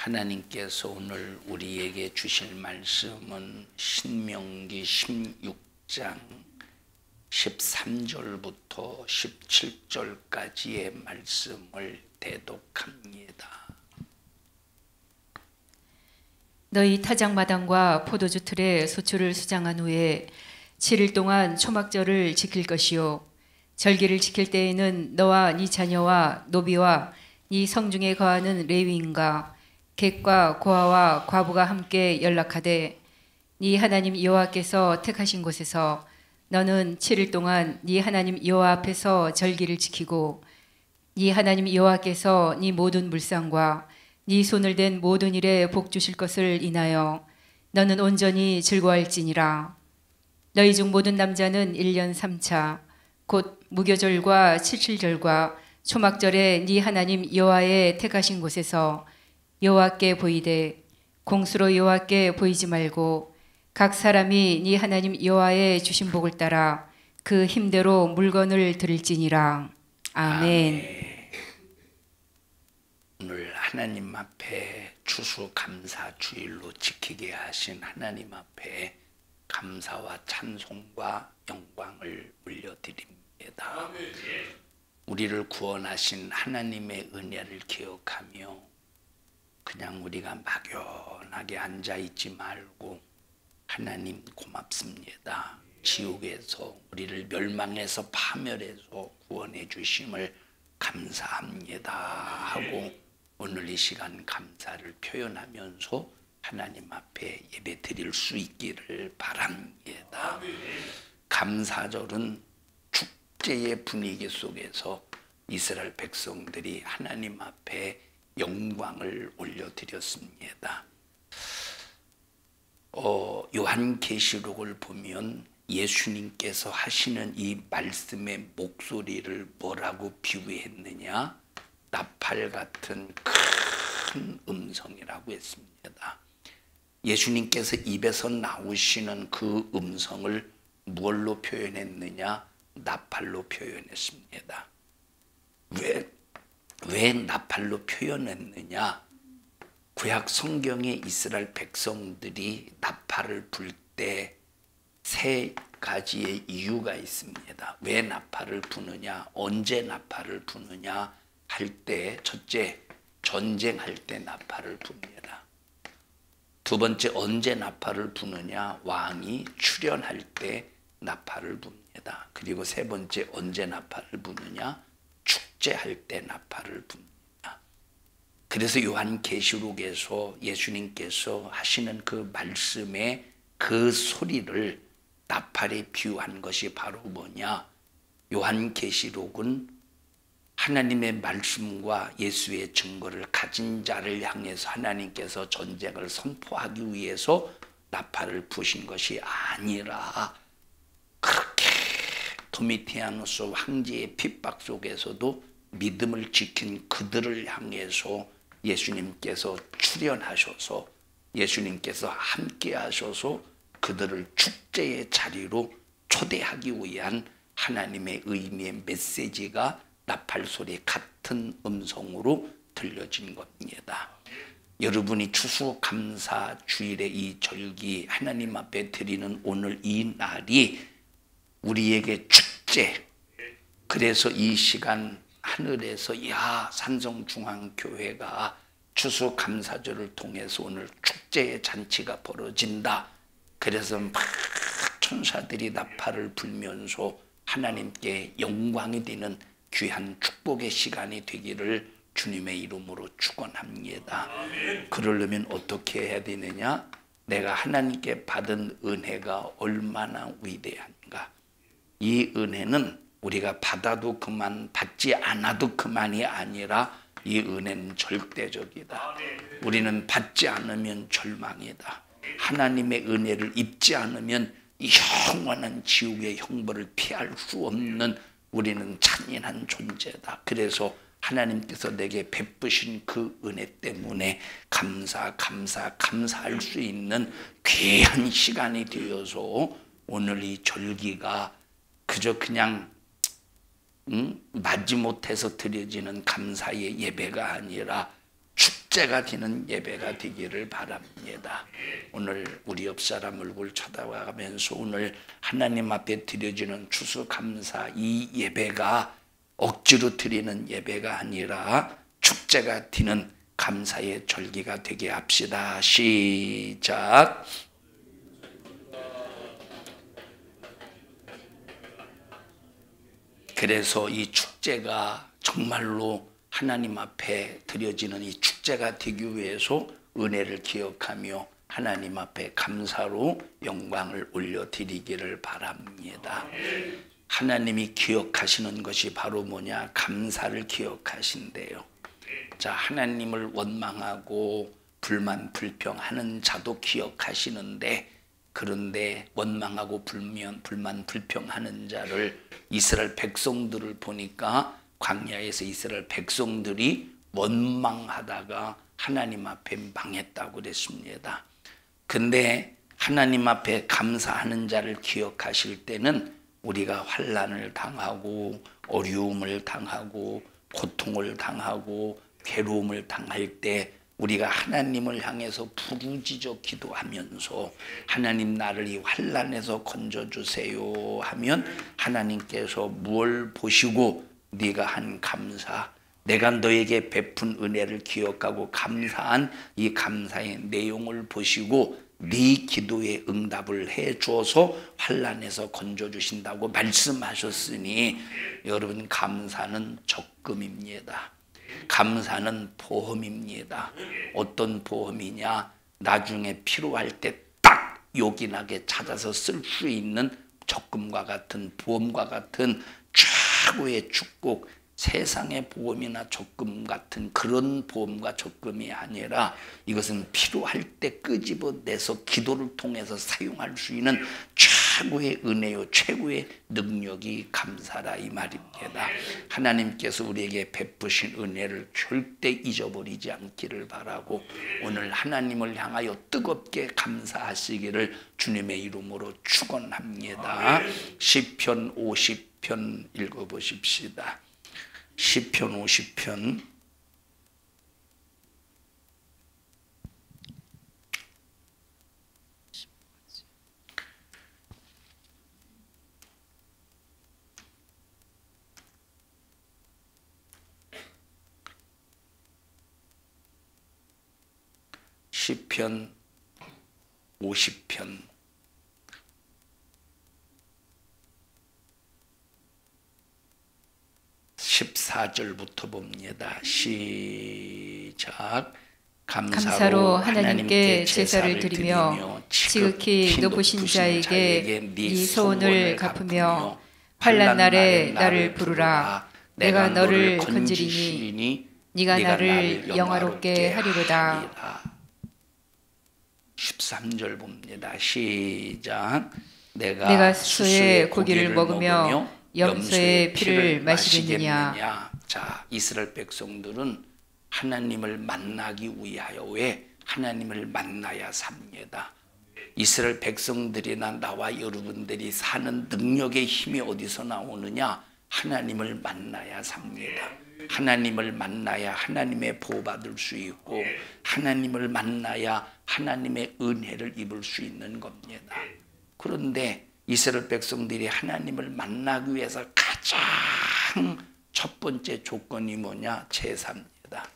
하나님께서 오늘 우리에게 주실 말씀은 신명기 16장 13절부터 17절까지의 말씀을 대독합니다. 너희 타작마당과 포도주 틀에 소출을 수장한 후에 7일 동안 초막절을 지킬 것이요 절기를 지킬 때에는 너와 네 자녀와 노비와 네 성중에 거하는 레위인과 객과 고아와 과부가 함께 연락하되 네 하나님 여호와께서 택하신 곳에서 너는 7일 동안 네 하나님 여호와 앞에서 절기를 지키고 네 하나님 여호와께서 네 모든 물상과 네 손을 댄 모든 일에 복 주실 것을 인하여 너는 온전히 즐거워할지니라. 너희 중 모든 남자는 1년 3차 곧 무교절과 칠칠절과 초막절에 네 하나님 여호와의 택하신 곳에서 여호와께 보이되 공수로 여호와께 보이지 말고 각 사람이 네 하나님 여호와의 주신 복을 따라 그 힘대로 물건을 드릴지니라. 아멘. 오늘 하나님 앞에 추수감사주일로 지키게 하신 하나님 앞에 감사와 찬송과 영광을 올려드립니다. 우리를 구원하신 하나님의 은혜를 기억하며 그냥 우리가 막연하게 앉아있지 말고 하나님 고맙습니다. 지옥에서 우리를 멸망해서 파멸해서 구원해 주심을 감사합니다 하고 오늘 이 시간 감사를 표현하면서 하나님 앞에 예배 드릴 수 있기를 바랍니다. 감사절은 축제의 분위기 속에서 이스라엘 백성들이 하나님 앞에 영광을 올려드렸습니다. 요한계시록을 보면 예수님께서 하시는 이 말씀의 목소리를 뭐라고 비유했느냐? 나팔 같은 큰 음성이라고 했습니다. 예수님께서 입에서 나오시는 그 음성을 뭘로 표현했느냐? 나팔로 표현했습니다. 왜 나팔로 표현했느냐? 구약 성경에 이스라엘 백성들이 나팔을 불 때 세 가지의 이유가 있습니다. 왜 나팔을 부느냐? 언제 나팔을 부느냐? 할 때 첫째, 전쟁할 때 나팔을 붑니다. 두 번째, 언제 나팔을 부느냐? 왕이 출현할 때 나팔을 붑니다. 그리고 세 번째, 언제 나팔을 부느냐? 축제할 때 나팔을 붑니다. 그래서 요한계시록에서 예수님께서 하시는 그 말씀의 그 소리를 나팔에 비유한 것이 바로 뭐냐? 요한계시록은 하나님의 말씀과 예수의 증거를 가진 자를 향해서 하나님께서 전쟁을 선포하기 위해서 나팔을 부신 것이 아니라 그렇게 도미티아누스 황제의 핍박 속에서도 믿음을 지킨 그들을 향해서 예수님께서 출현하셔서 예수님께서 함께 하셔서 그들을 축제의 자리로 초대하기 위한 하나님의 의미의 메시지가 나팔 소리 같은 음성으로 들려진 겁니다. 여러분이 추수감사주일의 이 절기 하나님 앞에 드리는 오늘 이 날이 우리에게 축제. 그래서 이 시간 하늘에서 산성중앙교회가 추수감사절을 통해서 오늘 축제의 잔치가 벌어진다. 그래서 막 천사들이 나팔을 불면서 하나님께 영광이 되는 귀한 축복의 시간이 되기를 주님의 이름으로 축원합니다. 그러려면 어떻게 해야 되느냐? 내가 하나님께 받은 은혜가 얼마나 위대한가? 이 은혜는 우리가 받아도 그만, 받지 않아도 그만이 아니라 이 은혜는 절대적이다. 우리는 받지 않으면 절망이다. 하나님의 은혜를 입지 않으면 영원한 지옥의 형벌을 피할 수 없는 우리는 잔인한 존재다. 그래서 하나님께서 내게 베푸신 그 은혜 때문에 감사할 수 있는 귀한 시간이 되어서 오늘 이 절기가 그저 그냥 마지못해서 드려지는 감사의 예배가 아니라 축제가 되는 예배가 되기를 바랍니다. 오늘 우리 옆 사람 얼굴 쳐다봐가면서 오늘 하나님 앞에 드려지는 추수감사 이 예배가 억지로 드리는 예배가 아니라 축제가 되는 감사의 절기가 되게 합시다. 시작. 그래서 이 축제가 정말로 하나님 앞에 드려지는 이 축제가 되기 위해서 은혜를 기억하며 하나님 앞에 감사로 영광을 올려드리기를 바랍니다. 하나님이 기억하시는 것이 바로 뭐냐? 감사를 기억하신대요. 자, 하나님을 원망하고 불만 불평하는 자도 기억하시는데, 그런데 원망하고 불만 불평하는 자를 이스라엘 백성들을 보니까 광야에서 이스라엘 백성들이 원망하다가 하나님 앞에 망했다고 그랬습니다. 근데 하나님 앞에 감사하는 자를 기억하실 때는 우리가 환난을 당하고 어려움을 당하고 고통을 당하고 괴로움을 당할 때 우리가 하나님을 향해서 부르짖어 기도하면서 하나님 나를 이 환난에서 건져주세요 하면 하나님께서 무엇을 보시고 네가 한 감사, 내가 너에게 베푼 은혜를 기억하고 감사한 이 감사의 내용을 보시고 네 기도에 응답을 해 주어서 환난에서 건져주신다고 말씀하셨으니 여러분, 감사는 적금입니다. 감사는 보험입니다. 어떤 보험이냐? 나중에 필요할 때 딱 요긴하게 찾아서 쓸 수 있는 적금과 같은, 보험과 같은 최고의 축복, 세상의 보험이나 적금 같은 그런 보험과 적금이 아니라 이것은 필요할 때 끄집어내서 기도를 통해서 사용할 수 있는 최고의 은혜요, 최고의 능력이 감사라 이 말입니다. 하나님께서 우리에게 베푸신 은혜를 절대 잊어버리지 않기를 바라고 오늘 하나님을 향하여 뜨겁게 감사하시기를 주님의 이름으로 축원합니다. 시편 50편 읽어보십시다. 시편 50편 시편 50편 14절부터 봅니다. 시작. 감사로 하나님께 제사를 드리며 지극히 높으신 자에게 네 소원을 갚으며 환난 날에 나를 부르라. 내가 너를 건지리니 네가 나를 영화롭게 하리로다. 13절 봅니다. 시작. 내가 수소의 고기를 먹으며 염소의 피를 마시겠느냐. 자, 이스라엘 백성들은 하나님을 만나기 위하여 왜 하나님을 만나야 삽니다. 이스라엘 백성들이나 나와 여러분들이 사는 능력의 힘이 어디서 나오느냐? 하나님을 만나야 삽니다. 하나님을 만나야 하나님의 보호받을 수 있고 하나님을 만나야 하나님의 은혜를 입을 수 있는 겁니다. 그런데 이스라엘 백성들이 하나님을 만나기 위해서 가장 첫 번째 조건이 뭐냐? 제사입니다.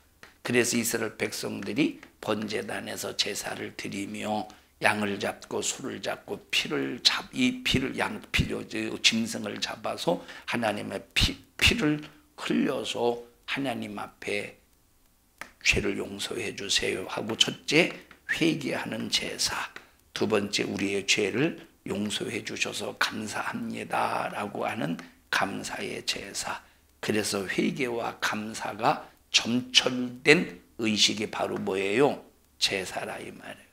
그래서 이스라엘 백성들이 번제단에서 제사를 드리며 양을 잡고 소를 잡고 짐승을 잡아서 하나님의 피를 흘려서 하나님 앞에 죄를 용서해 주세요 하고 첫째 회개하는 제사, 두 번째 우리의 죄를 용서해 주셔서 감사합니다 라고 하는 감사의 제사. 그래서 회개와 감사가 점철된 의식이 바로 뭐예요? 제사라 이 말이에요.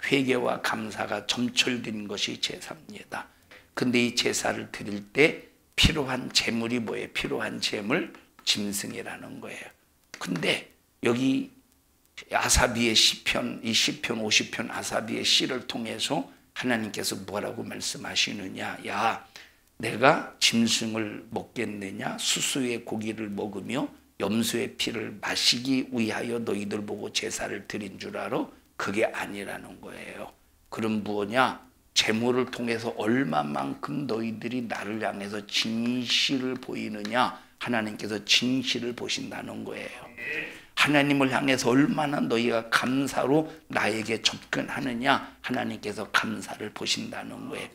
회개와 감사가 점철된 것이 제사입니다. 근데 이 제사를 드릴 때 필요한 제물이 뭐예요? 필요한 제물 짐승이라는 거예요. 근데 여기 아사비의 시편, 이 시편 50편 아사비의 시를 통해서 하나님께서 뭐라고 말씀하시느냐? 야, 내가 짐승을 먹겠느냐? 수수의 고기를 먹으며 염소의 피를 마시기 위하여 너희들 보고 제사를 드린 줄 알아? 그게 아니라는 거예요. 그럼 뭐냐? 제물을 통해서 얼마만큼 너희들이 나를 향해서 진실을 보이느냐? 하나님께서 진실을 보신다는 거예요. 하나님을 향해서 얼마나 너희가 감사로 나에게 접근하느냐? 하나님께서 감사를 보신다는 거예요.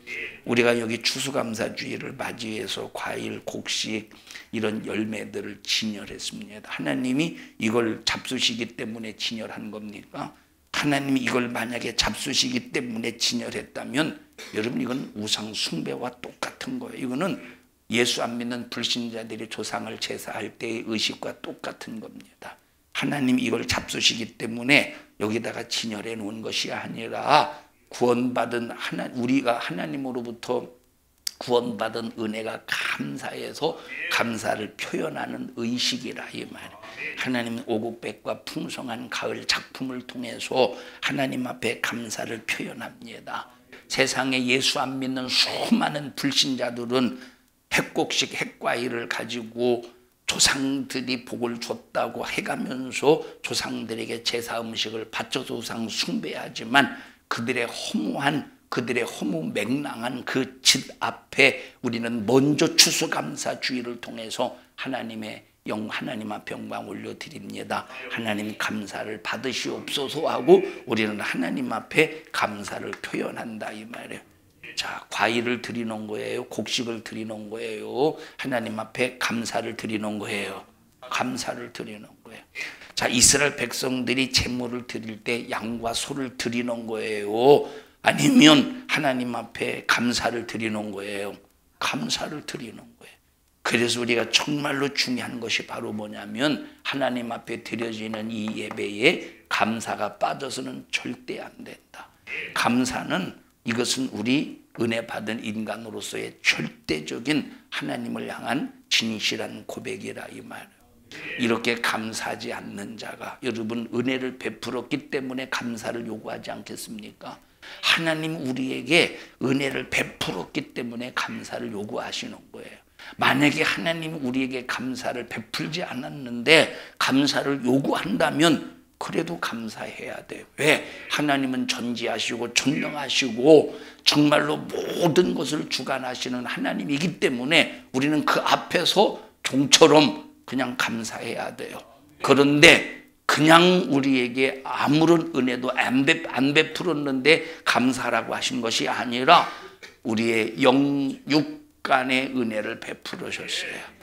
우리가 여기 추수감사주의를 맞이해서 과일, 곡식 이런 열매들을 진열했습니다. 하나님이 이걸 잡수시기 때문에 진열한 겁니까? 하나님이 이걸 만약에 잡수시기 때문에 진열했다면 여러분 이건 우상 숭배와 똑같은 거예요. 이거는 예수 안 믿는 불신자들이 조상을 제사할 때의 의식과 똑같은 겁니다. 하나님이 이걸 잡수시기 때문에 여기다가 진열해 놓은 것이 아니라 구원받은 우리가 하나님으로부터 구원받은 은혜가 감사해서 감사를 표현하는 의식이라 이 말이에요. 하나님 오곡백과 풍성한 가을 작품을 통해서 하나님 앞에 감사를 표현합니다. 세상에 예수 안 믿는 수많은 불신자들은 핵곡식 핵과일을 가지고 조상들이 복을 줬다고 해가면서 조상들에게 제사 음식을 바쳐서 우상 숭배하지만 그들의 허무맹랑한 그 짓 앞에 우리는 먼저 추수감사주의를 통해서 하나님 앞에 영광 올려드립니다. 하나님 감사를 받으시옵소서 하고 우리는 하나님 앞에 감사를 표현한다 이 말이에요. 자, 과일을 드리는 거예요? 곡식을 드리는 거예요? 하나님 앞에 감사를 드리는 거예요. 감사를 드리는 거예요. 자, 이스라엘 백성들이 제물을 드릴 때 양과 소를 드리는 거예요? 아니면 하나님 앞에 감사를 드리는 거예요? 감사를 드리는 거예요. 그래서 우리가 정말로 중요한 것이 바로 뭐냐면 하나님 앞에 드려지는 이 예배에 감사가 빠져서는 절대 안 된다. 감사는 이것은 우리 은혜 받은 인간으로서의 절대적인 하나님을 향한 진실한 고백이라 이 말이에요. 이렇게 감사하지 않는 자가 여러분 은혜를 베풀었기 때문에 감사를 요구하지 않겠습니까? 하나님 우리에게 은혜를 베풀었기 때문에 감사를 요구하시는 거예요. 만약에 하나님 우리에게 감사를 베풀지 않았는데 감사를 요구한다면 그래도 감사해야 돼요. 왜? 하나님은 전지하시고 전능하시고 정말로 모든 것을 주관하시는 하나님이기 때문에 우리는 그 앞에서 종처럼 그냥 감사해야 돼요. 그런데 그냥 우리에게 아무런 은혜도 안 베풀었는데 감사라고 하신 것이 아니라 우리의 육간의 은혜를 베풀으셨어요.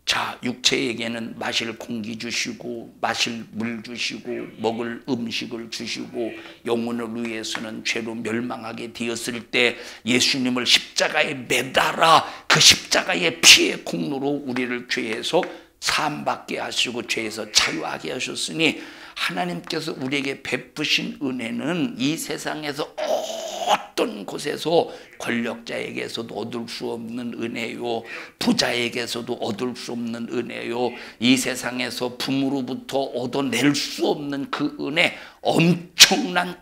자, 육체에게는 마실 공기 주시고 마실 물 주시고 먹을 음식을 주시고 영혼을 위해서는 죄로 멸망하게 되었을 때 예수님을 십자가에 매달아 그 십자가의 피의 공로로 우리를 죄에서 사함받게 하시고 죄에서 자유하게 하셨으니 하나님께서 우리에게 베푸신 은혜는 이 세상에서 어떤 곳에서 권력자에게서도 얻을 수 없는 은혜요, 부자에게서도 얻을 수 없는 은혜요, 이 세상에서 부모로부터 얻어낼 수 없는 그 은혜, 엄청난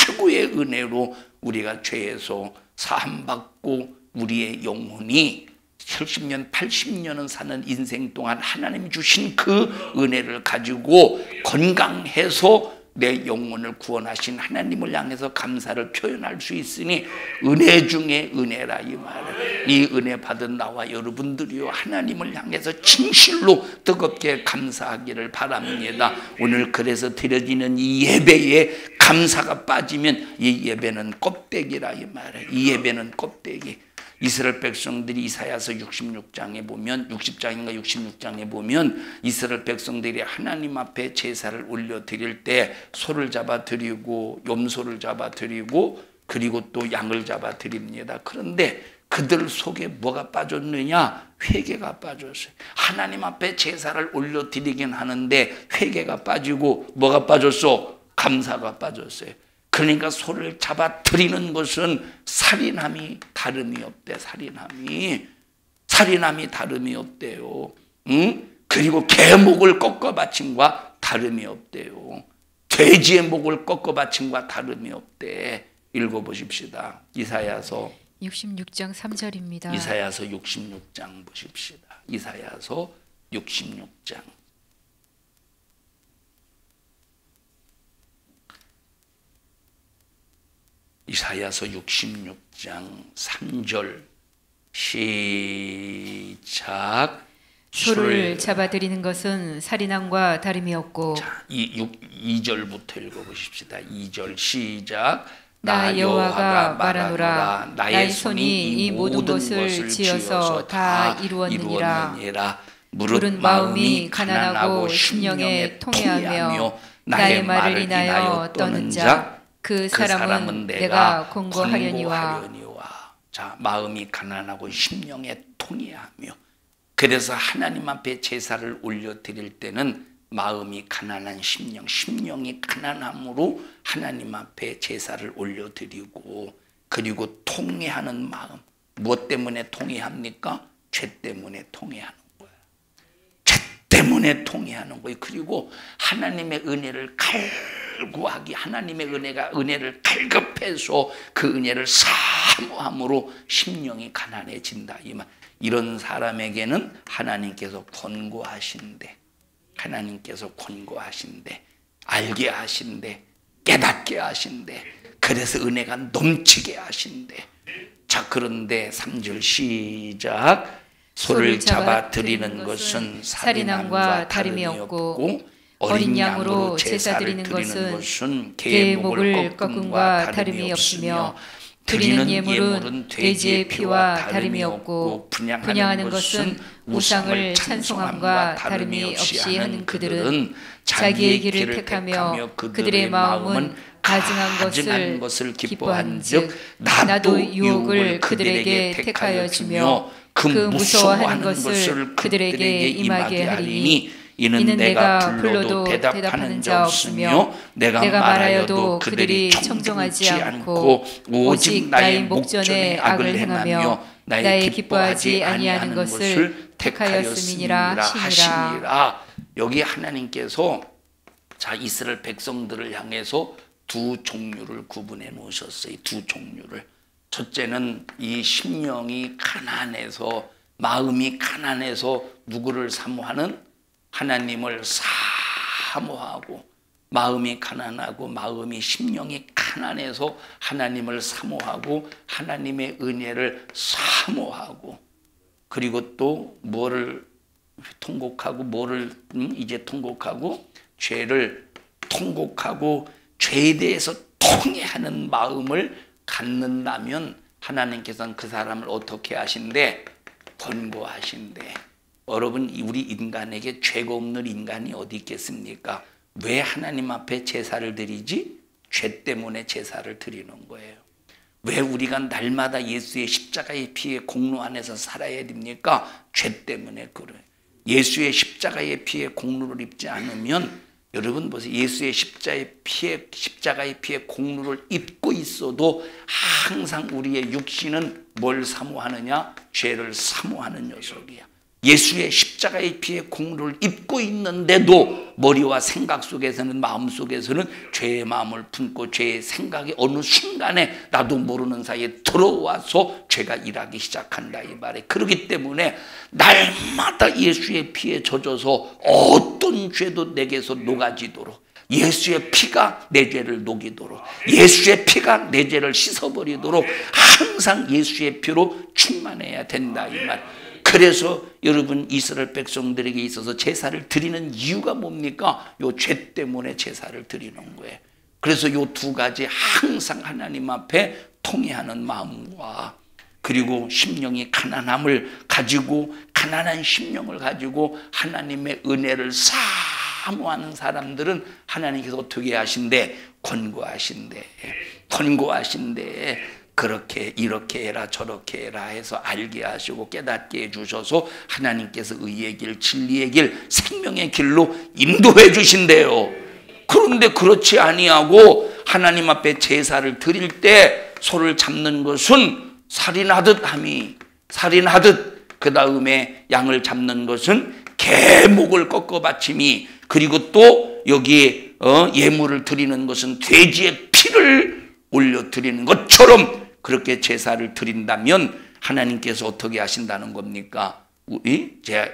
최고의 은혜로 우리가 죄에서 사함받고 우리의 영혼이 70년, 80년은 사는 인생 동안 하나님 주신 그 은혜를 가지고 건강해서 내 영혼을 구원하신 하나님을 향해서 감사를 표현할 수 있으니 은혜 중에 은혜라 이 말을. 이 은혜 받은 나와 여러분들이요 하나님을 향해서 진실로 뜨겁게 감사하기를 바랍니다. 오늘 그래서 드려지는 이 예배에 감사가 빠지면 이 예배는 껍데기라 이 말을. 이 예배는 껍데기. 이스라엘 백성들이 이사야서 66장에 보면 60장인가 66장에 보면 이스라엘 백성들이 하나님 앞에 제사를 올려 드릴 때 소를 잡아 드리고 염소를 잡아 드리고 그리고 또 양을 잡아 드립니다. 그런데 그들 속에 뭐가 빠졌느냐? 회개가 빠졌어요. 하나님 앞에 제사를 올려 드리긴 하는데 회개가 빠지고 뭐가 빠졌어? 감사가 빠졌어요. 그러니까 소를 잡아 드리는 것은 살인함이 다름이 없대. 살인함이 다름이 없대요. 그리고 개 목을 꺾어 바침과 다름이 없대요. 돼지의 목을 꺾어 바침과 다름이 없대. 읽어보십시다. 이사야서 66장 3절입니다. 이사야서 66장 보십시다. 이사야서 66장 이사야서 66장 3절 시작. 소를 잡아들이는 것은 살인함과 다름이 없고. 자, 2절부터 읽어보십시다. 2절 시작. 나 여호와가 말하노라. 나의 손이 이 모든 것을 지어서 다 이루었느니라. 물은 마음이 가난하고 심령에 통해하며 나의 말을 인하여 떠는 자 그 사람은 내가 권고하려니와. 자, 마음이 가난하고 심령에 통해하며. 그래서 하나님 앞에 제사를 올려드릴 때는 마음이 가난한 심령이 가난함으로 하나님 앞에 제사를 올려드리고, 그리고 통회하는 마음. 무엇 때문에 통회합니까? 죄 때문에 통회하는 거예요. 죄 때문에 통회하는 거예요. 그리고 하나님의 은혜를 갈구하기, 하나님의 은혜를 갈급해서 그 은혜를 사모함으로 심령이 가난해진다. 이런 사람에게는 하나님께서 권고하신대. 알게 하신대. 깨닫게 하신대. 그래서 은혜가 넘치게 하신대. 자, 그런데 3절 시작. 소를 잡아 드리는 것은 살인함과 다름이 없고 어린 양으로 제사 드리는 것은 개의 목을 꺾음과 다름이 없으며 드리는 예물은 돼지의 피와 다름이 없고 분향하는 것은 우상을 찬송함과 다름이 없이 하는 그들은 자기의 길을 택하며 그들의 마음은 가증한 것을 기뻐한즉 나도 유혹을 그들에게 택하여 주며 그 무서워하는 것을 그들에게 임하게 하리니 이는 내가 불러도 대답하는 자 없으며 내가 말하여도 그들이 청종하지 않고 오직 나의 목전에 악을 행하며 나의 기뻐하지 아니하는 것을 택하였음이니라 하시니라. 여기 하나님께서 자, 이스라엘 백성들을 향해서 두 종류를 구분해 놓으셨어요. 두 종류를. 첫째는 이 심령이 가난해서, 마음이 가난해서 누구를 사모하는? 하나님을 사모하고, 마음이 가난하고 심령이 가난해서 하나님을 사모하고 하나님의 은혜를 사모하고, 그리고 또 뭐를 통곡하고, 죄를 통곡하고 죄에 대해서 통회하는 마음을 갖는다면 하나님께서는 그 사람을 어떻게 하신대? 권고하신대. 여러분, 우리 인간에게 죄가 없는 인간이 어디 있겠습니까? 왜 하나님 앞에 제사를 드리지? 죄 때문에 제사를 드리는 거예요. 왜 우리가 날마다 예수의 십자가의 피의 공로 안에서 살아야 됩니까? 죄 때문에 그래요. 예수의 십자가의 피의 공로를 입지 않으면, 여러분 보세요. 예수의 십자가의 피의 공로를 입고 있어도 항상 우리의 육신은 뭘 사모하느냐? 죄를 사모하는 녀석이야. 예수의 십자가의 피의 공로를 입고 있는데도 머리와 생각 속에서는, 마음 속에서는 죄의 마음을 품고 죄의 생각이 어느 순간에 나도 모르는 사이에 들어와서 죄가 일하기 시작한다, 이 말에. 그렇기 때문에 날마다 예수의 피에 젖어서 어떤 죄도 내게서 녹아지도록, 예수의 피가 내 죄를 녹이도록, 예수의 피가 내 죄를 씻어버리도록 항상 예수의 피로 충만해야 된다, 이 말. 그래서 여러분, 이스라엘 백성들에게 있어서 제사를 드리는 이유가 뭡니까? 요 죄 때문에 제사를 드리는 거예요. 그래서 요 두 가지 항상 하나님 앞에 통회하는 마음과, 그리고 심령이 가난함을 가지고, 가난한 심령을 가지고 하나님의 은혜를 사모하는 사람들은 하나님께서 어떻게 하신대? 권고하신대. 그렇게 이렇게 해라 저렇게 해라 해서 알게 하시고 깨닫게 해주셔서 하나님께서 의의 길, 진리의 길, 생명의 길로 인도해 주신대요. 그런데 그렇지 아니하고 하나님 앞에 제사를 드릴 때 소를 잡는 것은 살인하듯, 그 다음에 양을 잡는 것은 개목을 꺾어 바침이, 그리고 또 여기에 예물을 드리는 것은 돼지의 피를 올려드리는 것처럼 그렇게 제사를 드린다면 하나님께서 어떻게 하신다는 겁니까?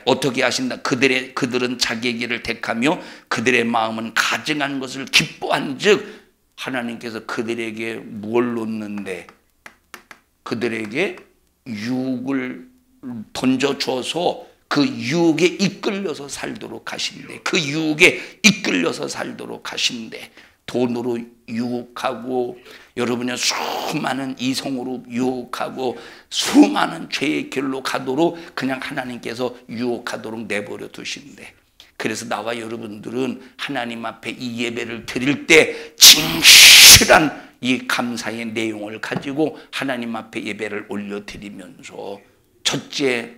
어떻게 하신다? 그들은 자기의 길을 택하며 그들의 마음은 가증한 것을 기뻐한즉 하나님께서 그들에게 뭘 놓는데? 그들에게 유혹을 던져줘서 그 유혹에 이끌려서 살도록 하신대. 그 유혹에 이끌려서 살도록 하신대. 돈으로 유혹하고, 여러분의 수많은 이성으로 유혹하고, 수많은 죄의 길로 가도록 그냥 하나님께서 유혹하도록 내버려 두신대. 그래서 나와 여러분들은 하나님 앞에 이 예배를 드릴 때 진실한 이 감사의 내용을 가지고 하나님 앞에 예배를 올려드리면서, 첫째,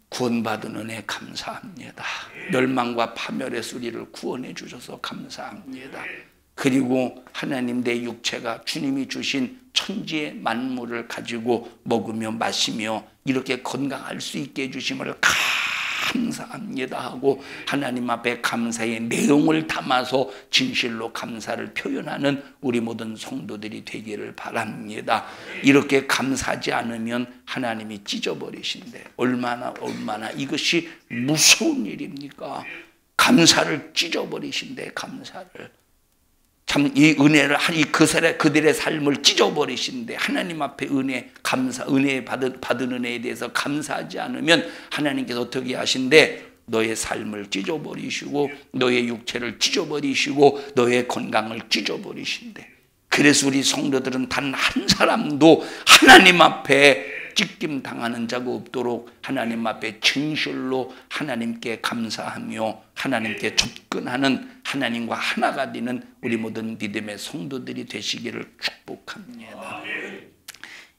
구원받은 은혜 감사합니다. 멸망과 파멸의 수리를 구원해 주셔서 감사합니다. 그리고 하나님, 내 육체가 주님이 주신 천지의 만물을 가지고 먹으며 마시며 이렇게 건강할 수 있게 해주심을 감사합니다 하고 하나님 앞에 감사의 내용을 담아서 진실로 감사를 표현하는 우리 모든 성도들이 되기를 바랍니다. 이렇게 감사하지 않으면 하나님이 찢어버리신대. 얼마나 이것이 무서운 일입니까? 감사를 찢어버리신대. 감사를. 참 이 은혜를, 그들의 삶을 찢어버리신데, 하나님 앞에 은혜 받은 은혜에 대해서 감사하지 않으면 하나님께서 어떻게 하신대? 너의 삶을 찢어버리시고, 너의 육체를 찢어버리시고, 너의 건강을 찢어버리신대. 그래서 우리 성도들은 단 한 사람도 하나님 앞에 찢김 당하는 자가 없도록 하나님 앞에 진실로 하나님께 감사하며 하나님께 접근하는, 하나님과 하나가 되는 우리 모든 믿음의 성도들이 되시기를 축복합니다.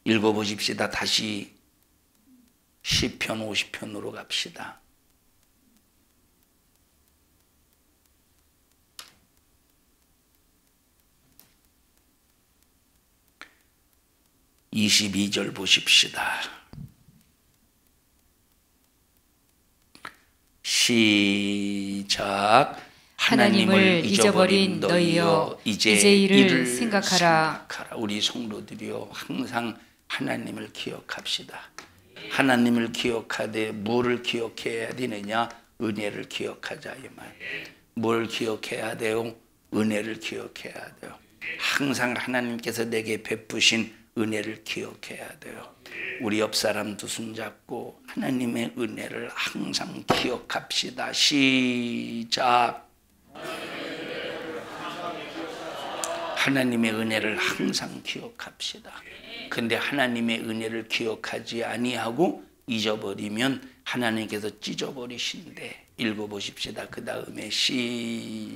읽어보십시다. 다시 시편 50편으로 갑시다. (22절) 보십시다. 시작. 하나님을 잊어버린 너희여, 이제 이를 생각하라. 우리 성도들이여, 항상 하나님을 기억합시다. 하나님을 기억하되 뭐를 기억해야 되느냐? 은혜를 기억하자 이 말. 뭘 기억해야 돼요? 은혜를 기억해야 돼요. 항상 하나님께서 내게 베푸신 은혜를 기억해야 돼요. 우리 옆 사람 두 손 잡고 하나님의 은혜를 항상 기억합시다. 시작. 하나님의 은혜를 항상 기억합시다. 근데 하나님의 은혜를 기억하지 아니하고 잊어버리면 하나님께서 찢어버리신대. 읽어보십시다. 그 다음에 시작.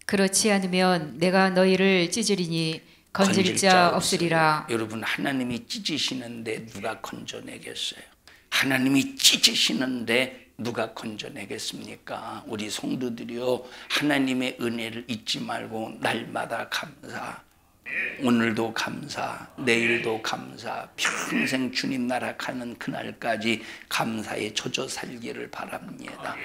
그렇지 않으면 내가 너희를 찢으리니 건질 자 없으리라. 여러분, 하나님이 찢으시는데 누가 건져내겠어요? 하나님이 찢으시는데 누가 건져내겠습니까? 우리 성도들이요, 하나님의 은혜를 잊지 말고 날마다 감사, 오늘도 감사, 내일도 감사, 평생 주님 나라 가는 그날까지 감사에 젖어 살기를 바랍니다.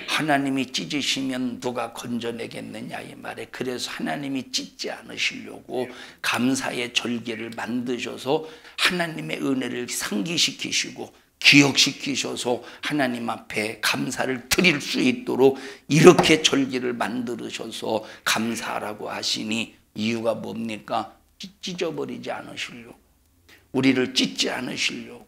하나님이 찢으시면 누가 건져내겠느냐 이 말에, 그래서 하나님이 찢지 않으시려고 감사의 절개를 만드셔서 하나님의 은혜를 상기시키시고 기억시키셔서 하나님 앞에 감사를 드릴 수 있도록 이렇게 절기를 만들으셔서 감사하라고 하시니, 이유가 뭡니까? 찢어버리지 않으시려고, 우리를 찢지 않으시려고,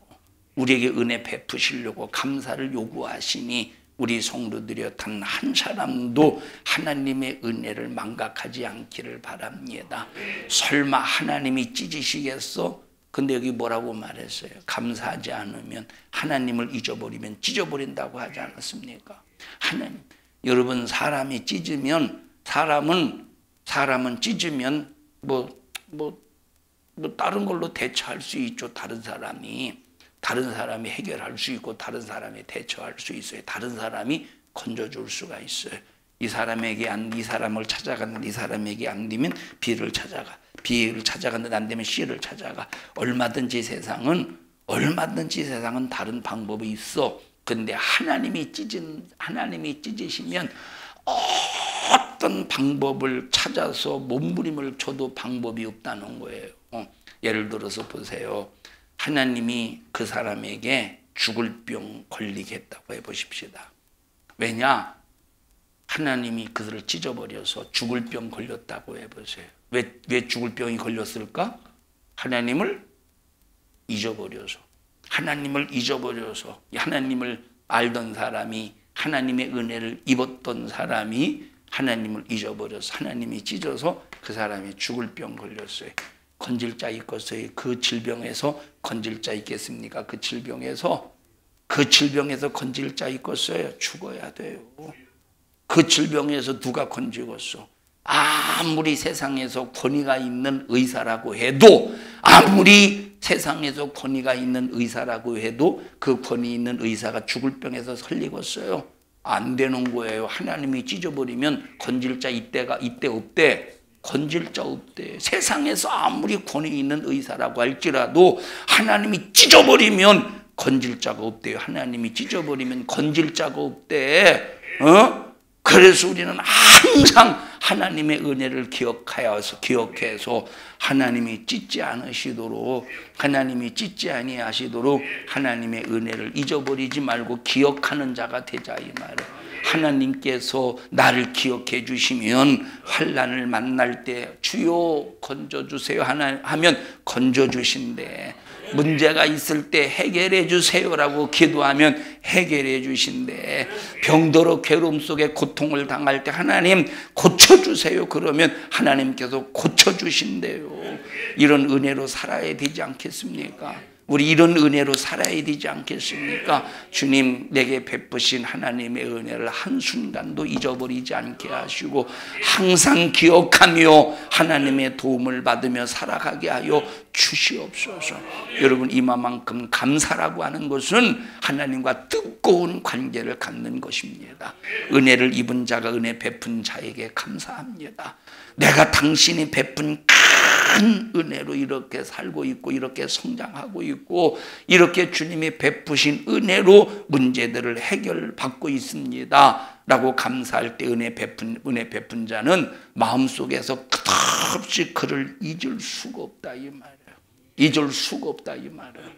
우리에게 은혜 베푸시려고 감사를 요구하시니, 우리 성도들이여 단 한 사람도 하나님의 은혜를 망각하지 않기를 바랍니다. 설마 하나님이 찢으시겠어? 근데 여기 뭐라고 말했어요? 감사하지 않으면, 하나님을 잊어버리면 찢어버린다고 하지 않았습니까? 하나님, 여러분, 사람이 찢으면, 사람은 찢으면 다른 걸로 대처할 수 있죠. 다른 사람이 해결할 수 있고, 다른 사람이 대처할 수 있어요. 다른 사람이 건져줄 수가 있어요. 이 사람을 찾아갔는데 이 사람에게 안 되면 B를 찾아갔는데 안 되면 C를 찾아가. 얼마든지 세상은 다른 방법이 있어. 근데 하나님이 찢으시면 어떤 방법을 찾아서 몸부림을 쳐도 방법이 없다는 거예요. 예를 들어서 보세요. 하나님이 그 사람에게 죽을 병 걸리게 했다고 해보십시다. 왜냐? 하나님이 그들을 찢어버려서 죽을 병 걸렸다고 해보세요. 왜 죽을 병이 걸렸을까? 하나님을 잊어버려서. 하나님을 알던 사람이, 하나님의 은혜를 입었던 사람이 하나님을 잊어버려서 하나님이 찢어서 그 사람이 죽을 병 걸렸어요. 건질 자 있겠어요? 그 질병에서 건질 자 있겠습니까? 그 질병에서 건질 자 있겠어요? 죽어야 돼요. 그 질병에서 누가 건지겠어? 아무리 세상에서 권위가 있는 의사라고 해도, 그 권위 있는 의사가 죽을 병에서 살리겠어요? 안 되는 거예요. 하나님이 찢어버리면 건질 자 이때 없대. 건질 자 없대. 세상에서 아무리 권위 있는 의사라고 할지라도 하나님이 찢어버리면 건질 자가 없대요. 하나님이 찢어버리면 건질 자가 없대. 그래서 우리는 항상 하나님의 은혜를 기억해서 하나님이 찢지 아니하시도록 하나님의 은혜를 잊어버리지 말고 기억하는 자가 되자, 이 말이에요. 하나님께서 나를 기억해 주시면 환난을 만날 때 주여 건져주세요 하면 건져주신대. 문제가 있을 때 해결해 주세요라고 기도하면 해결해 주신대. 병들어 괴로움 속에 고통을 당할 때 하나님 고쳐주세요 그러면 하나님께서 고쳐주신대요. 이런 은혜로 살아야 되지 않겠습니까? 우리 이런 은혜로 살아야 되지 않겠습니까? 주님, 내게 베푸신 하나님의 은혜를 한순간도 잊어버리지 않게 하시고 항상 기억하며 하나님의 도움을 받으며 살아가게 하여 주시옵소서. 여러분, 이만큼 감사라고 하는 것은 하나님과 뜨거운 관계를 갖는 것입니다. 은혜를 입은 자가 은혜 베푼 자에게 감사합니다. 내가 당신이 베푼 큰 은혜로 이렇게 살고 있고 이렇게 성장하고 있고 이렇게 주님이 베푸신 은혜로 문제들을 해결받고 있습니다 라고 감사할 때 은혜 베푼 자는 마음속에서 끝없이 그를 잊을 수가 없다, 이 말이에요. 잊을 수가 없다, 이 말이에요.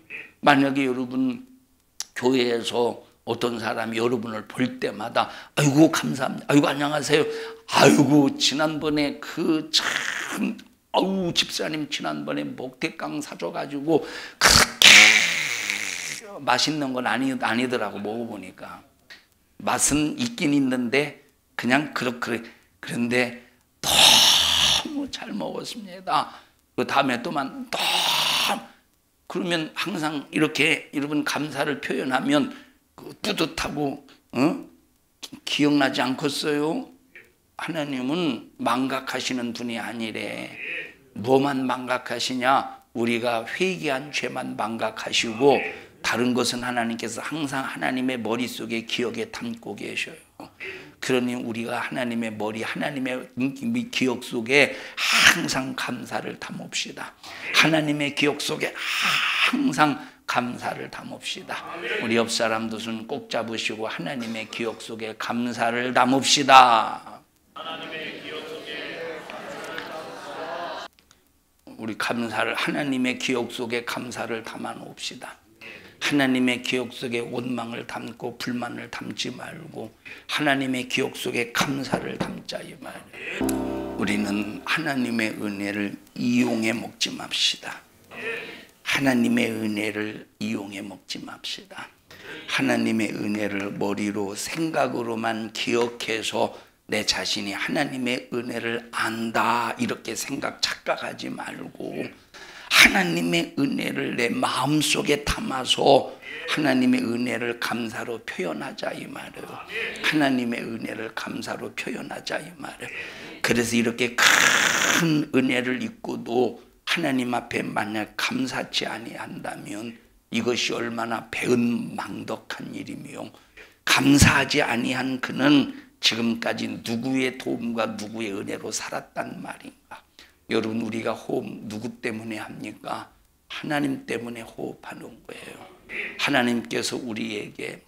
만약에 여러분 교회에서 어떤 사람이 여러분을 볼 때마다 아이고 감사합니다, 아이고 안녕하세요, 아이고 지난번에 집사님 지난번에 목태깡 사줘가지고 그렇게 맛있는 건 아니더라고. 먹어보니까 맛은 있긴 있는데 그냥 그런데 너무 잘 먹었습니다. 그 다음에 또만 그러면 항상 이렇게 여러분 감사를 표현하면 뿌듯하고 기억나지 않겠어요? 하나님은 망각하시는 분이 아니래. 뭐만 망각하시냐? 우리가 회개한 죄만 망각하시고 다른 것은 하나님께서 항상 하나님의 머릿속에 기억에 담고 계셔요. 그러니 우리가 하나님의 하나님의 기억 속에 항상 감사를 담읍시다. 하나님의 기억 속에 항상 감사를 담읍시다. 우리 옆 사람도 손 꼭 잡으시고 하나님의 기억 속에 감사를 담읍시다. 우리 하나님의 기억 속에 감사를 담아 놓읍시다. 하나님의 기억 속에 원망을 담고 불만을 담지 말고 하나님의 기억 속에 감사를 담자, 이 말이에요. 우리는 하나님의 은혜를 이용해 먹지 맙시다. 하나님의 은혜를 이용해 먹지 맙시다. 하나님의 은혜를 머리로 생각으로만 기억해서 내 자신이 하나님의 은혜를 안다 이렇게 착각하지 말고 하나님의 은혜를 내 마음속에 담아서 하나님의 은혜를 감사로 표현하자, 이 말이에요. 하나님의 은혜를 감사로 표현하자, 이 말이에요. 그래서 이렇게 큰 은혜를 입고도 하나님 앞에 만약 감사치 아니한다면 이것이 얼마나 배은망덕한 일이며 감사하지 아니한 그는 지금까지 누구의 도움과 누구의 은혜로 살았단 말인가? 여러분, 우리가 호흡 누구 때문에 합니까? 하나님 때문에 호흡하는 거예요. 하나님께서 우리에게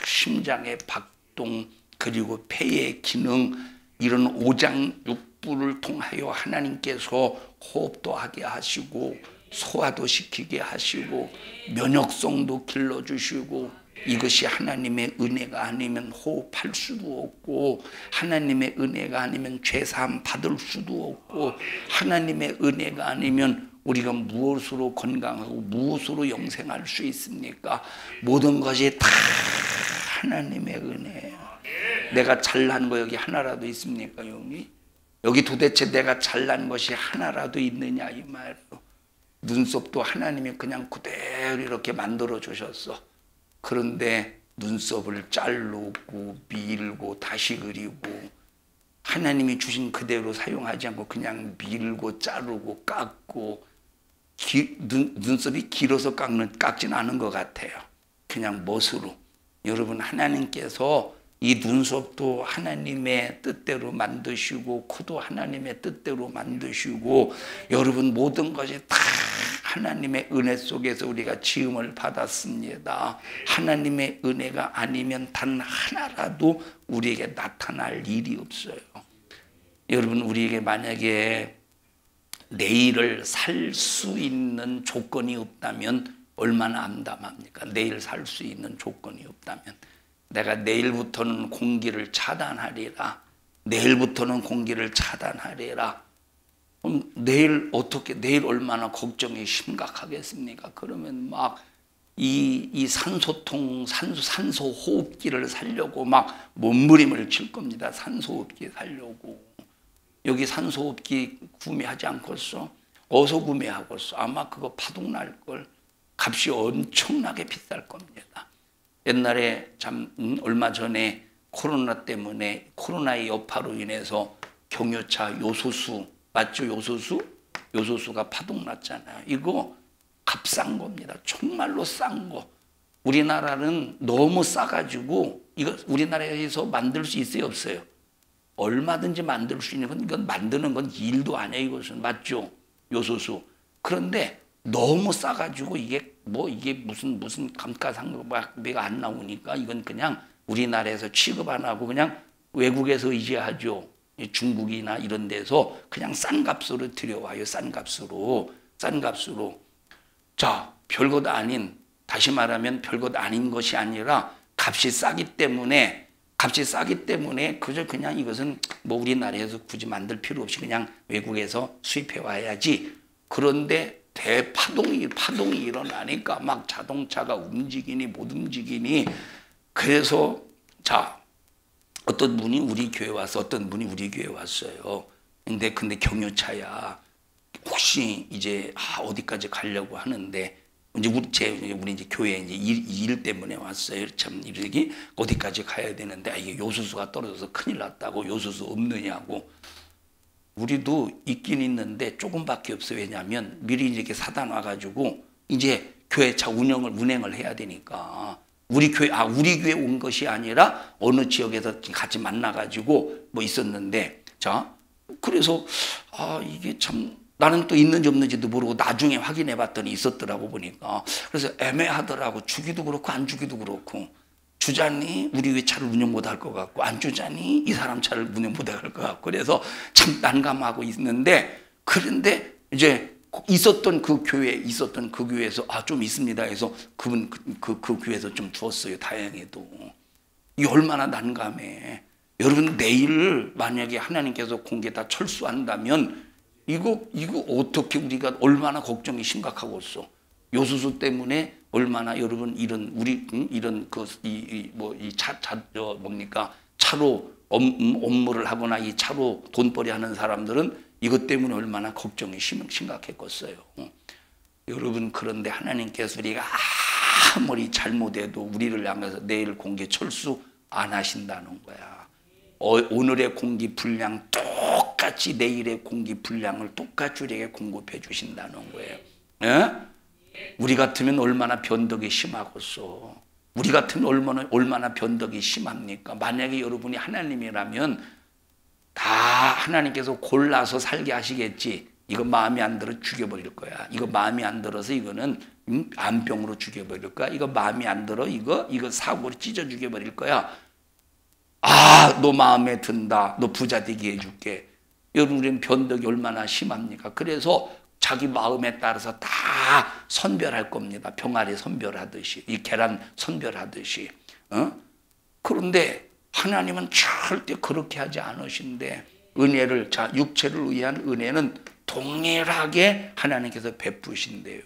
심장의 박동 그리고 폐의 기능 이런 오장육부를 통하여 하나님께서 호흡도 하게 하시고 소화도 시키게 하시고 면역성도 길러주시고 이것이 하나님의 은혜가 아니면 호흡할 수도 없고, 하나님의 은혜가 아니면 죄사함 받을 수도 없고, 하나님의 은혜가 아니면 우리가 무엇으로 건강하고 무엇으로 영생할 수 있습니까? 모든 것이 다 하나님의 은혜예요. 내가 잘난 거 여기 하나라도 있습니까? 여기 도대체 내가 잘난 것이 하나라도 있느냐 이 말이에요. 눈썹도 하나님이 그냥 그대로 이렇게 만들어 주셨어. 그런데 눈썹을 자르고 밀고 다시 그리고, 하나님이 주신 그대로 사용하지 않고 그냥 밀고 자르고 깎고, 눈썹이 길어서 깎진 않은 것 같아요. 그냥 멋으로. 여러분, 하나님께서 이 눈썹도 하나님의 뜻대로 만드시고, 코도 하나님의 뜻대로 만드시고, 여러분 모든 것이 다 하나님의 은혜 속에서 우리가 지음을 받았습니다. 하나님의 은혜가 아니면 단 하나라도 우리에게 나타날 일이 없어요. 여러분, 우리에게 만약에 내일을 살 수 있는 조건이 없다면 얼마나 암담합니까? 내일 살 수 있는 조건이 없다면, 내가 내일부터는 공기를 차단하리라, 내일부터는 공기를 차단하리라. 그럼 내일 얼마나 걱정이 심각하겠습니까? 그러면 막 이 산소 호흡기를 살려고 막 몸부림을 칠 겁니다. 산소 호흡기 살려고. 여기 산소 호흡기 구매하지 않겠어? 어디서 구매하겠어? 아마 그거 파동 날 걸. 값이 엄청나게 비쌀 겁니다. 옛날에 얼마 전에 코로나 때문에, 코로나의 여파로 인해서 경유차 요소수, 맞죠? 요소수가 파동 났잖아요. 이거 값싼 겁니다. 정말로 싼 거. 우리나라는 너무 싸가지고, 이거 우리나라에서 만들 수 있어요, 없어요? 얼마든지 만들 수 있는 건, 이건 만드는 건 일도 아니에요, 이것은. 맞죠? 요소수. 그런데 너무 싸가지고 이게 무슨 감가상각비가 안 나오니까 이건 그냥 우리나라에서 취급 안 하고 그냥 외국에서 의지하죠. 중국이나 이런 데서 그냥 싼 값으로 들여와요. 싼 값으로. 자, 별것 아닌, 다시 말하면 별것 아닌 것이 아니라 값이 싸기 때문에 그저 그냥 이것은 뭐 우리나라에서 굳이 만들 필요 없이 그냥 외국에서 수입해 와야지. 그런데 대파동이 일어나니까 막 자동차가 움직이니 못 움직이니. 그래서 자, 어떤 분이 우리 교회 왔어요. 근데 경유차야. 혹시 이제 어디까지 가려고 하는데, 이제 우리 이제 교회 이제 일 때문에 왔어요. 참 이렇게 어디까지 가야 되는데, 이게 요소수가 떨어져서 큰일 났다고. 요소수 없느냐고. 우리도 있긴 있는데 조금밖에 없어요. 왜냐하면 미리 이렇게 사다 놔가지고 이제 교회차 운행을 해야 되니까. 우리 교회 온 것이 아니라 어느 지역에서 같이 만나가지고 뭐 있었는데, 자, 그래서 이게 참 나는 또 있는지 없는지도 모르고 나중에 확인해 봤더니 있었더라고 보니까. 그래서 애매하더라고. 주기도 그렇고 안 주기도 그렇고. 주자니 우리 차를 운영 못할 것 같고, 안 주자니 이 사람 차를 운영 못할 것 같고. 그래서 참 난감하고 있는데, 그런데 이제 있었던 그 교회에서 좀 있습니다 해서 그 교회에서 좀 주었어요. 다행히도. 이게 얼마나 난감해. 여러분, 내일 만약에 하나님께서 공개 다 철수한다면 이거 어떻게 우리가 얼마나 걱정이 심각하겠어. 요소수 때문에 얼마나 여러분 차로 업무를 하거나 이 차로 돈벌이 하는 사람들은 이것 때문에 얼마나 걱정이 심각했겠어요. 여러분, 그런데 하나님께서 우리가 아무리 잘못해도 우리를 향해서 내일 공기 철수 안 하신다는 거야. 오늘의 공기 분량 똑같이 내일의 공기 분량을 똑같이 우리에게 공급해 주신다는 거예요. 우리 같으면 얼마나 변덕이 심하겠어. 우리 같으면 얼마나 변덕이 심합니까? 만약에 여러분이 하나님이라면 다 하나님께서 골라서 살게 하시겠지. 이거 마음에 안 들어 죽여버릴 거야. 이거 마음에 안 들어서 이거는 암병으로 죽여버릴 거야. 이거 마음에 안 들어 이거 사고로 찢어 죽여버릴 거야. 너 마음에 든다. 너 부자 되게 해줄게. 여러분, 우리는 변덕이 얼마나 심합니까? 그래서 자기 마음에 따라서 다 선별할 겁니다. 병아리 선별하듯이, 이 계란 선별하듯이. 그런데 하나님은 절대 그렇게 하지 않으신데, 은혜를, 자, 육체를 위한 은혜는 동일하게 하나님께서 베푸신대요.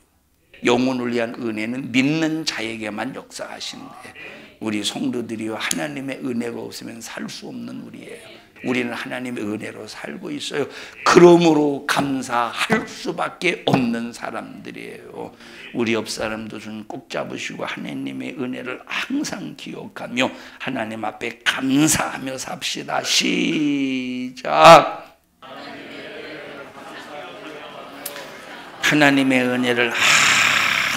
영혼을 위한 은혜는 믿는 자에게만 역사하신대. 우리 성도들이요, 하나님의 은혜가 없으면 살 수 없는 우리예요. 우리는 하나님의 은혜로 살고 있어요. 그러므로 감사할 수밖에 없는 사람들이에요. 우리 옆 사람도 좀 꼭 잡으시고 하나님의 은혜를 항상 기억하며 하나님 앞에 감사하며 삽시다. 시작. 하나님의 은혜를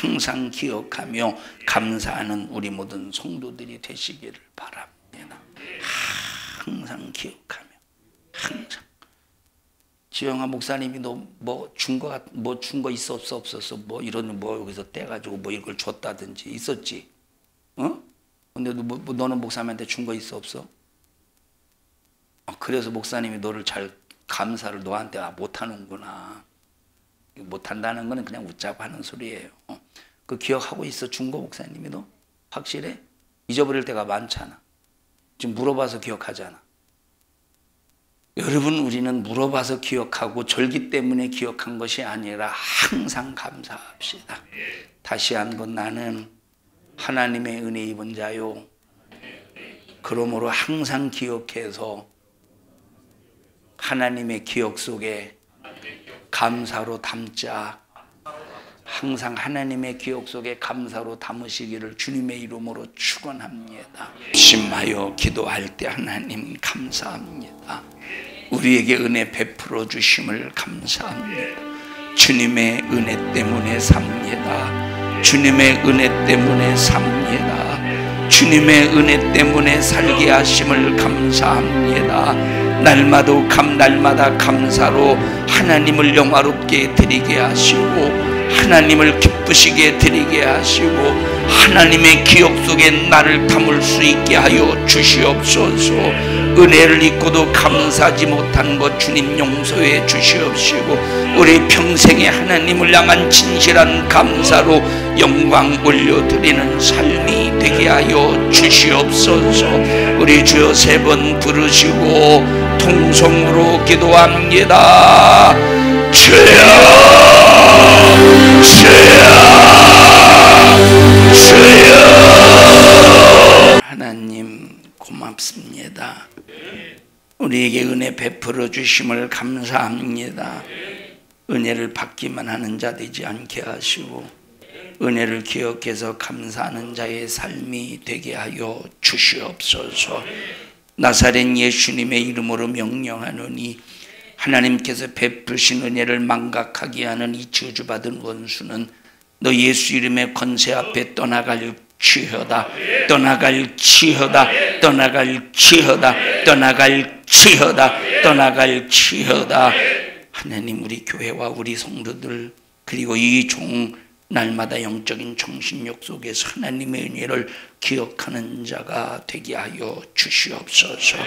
항상 기억하며 감사하는 우리 모든 성도들이 되시기를 바랍니다. 항상 기억하며, 항상. 지영아 목사님이 너 뭐 준 거 있어 없었어? 뭐 이런 뭐 여기서 떼가지고 뭐 이걸 줬다든지 있었지? 근데 너는 목사님한테 준 거 있어 없어? 그래서 목사님이 너를 잘 감사를 너한테 못하는구나. 못한다는 거는 그냥 웃자고 하는 소리예요. 그 기억하고 있어? 준 거 목사님이 너? 확실해? 잊어버릴 때가 많잖아. 지금 물어봐서 기억하잖아. 여러분, 우리는 물어봐서 기억하고 절기 때문에 기억한 것이 아니라 항상 감사합시다. 다시 한번 나는 하나님의 은혜 입은 자요. 그러므로 항상 기억해서 하나님의 기억 속에 감사로 담자. 항상 하나님의 기억 속에 감사로 담으시기를 주님의 이름으로 축원합니다. 심하여 기도할 때 하나님 감사합니다. 우리에게 은혜 베풀어 주심을 감사합니다. 주님의 은혜 때문에 삽니다. 주님의 은혜 때문에 삽니다. 주님의 은혜 때문에 살게 하심을 감사합니다. 날마다 감사로 하나님을 영화롭게 드리게 하시고 하나님을 기쁘시게 드리게 하시고 하나님의 기억 속에 나를 담을 수 있게 하여 주시옵소서. 은혜를 잊고도 감사하지 못한 것 주님 용서해 주시옵시고 우리 평생에 하나님을 향한 진실한 감사로 영광 올려드리는 삶이 되게 하여 주시옵소서. 우리 주여 3번 부르시고 통성으로 기도합니다. 주여, 주여, 주여. 하나님 고맙습니다. 우리에게 은혜 베풀어 주심을 감사합니다. 은혜를 받기만 하는 자 되지 않게 하시고 은혜를 기억해서 감사하는 자의 삶이 되게 하여 주시옵소서. 나사렛 예수님의 이름으로 명령하노니 하나님께서 베푸신 은혜를 망각하게 하는 이 저주받은 원수는 너 예수 이름의 권세 앞에 떠나갈 지어다. 떠나갈 지어다. 떠나갈 지어다. 떠나갈 지어다. 떠나갈 지어다. 하나님, 우리 교회와 우리 성도들 그리고 이 종 날마다 영적인 정신력 속에서 하나님의 은혜를 기억하는 자가 되게 하여 주시옵소서.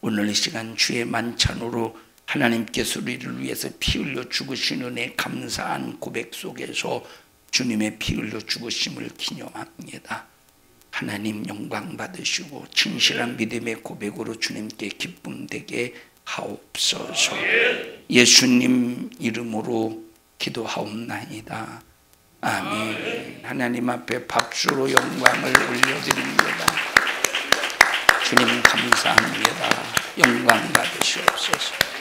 오늘 이 시간 주의 만찬으로 하나님께서 우리를 위해서 피 흘려 죽으신 은혜 감사한 고백 속에서 주님의 피 흘려 죽으심을 기념합니다. 하나님 영광 받으시고 진실한 믿음의 고백으로 주님께 기쁨 되게 하옵소서. 예수님 이름으로 기도하옵나이다. 아멘. 하나님 앞에 박수로 영광을 올려드립니다. 주님 감사합니다. 영광 받으시옵소서.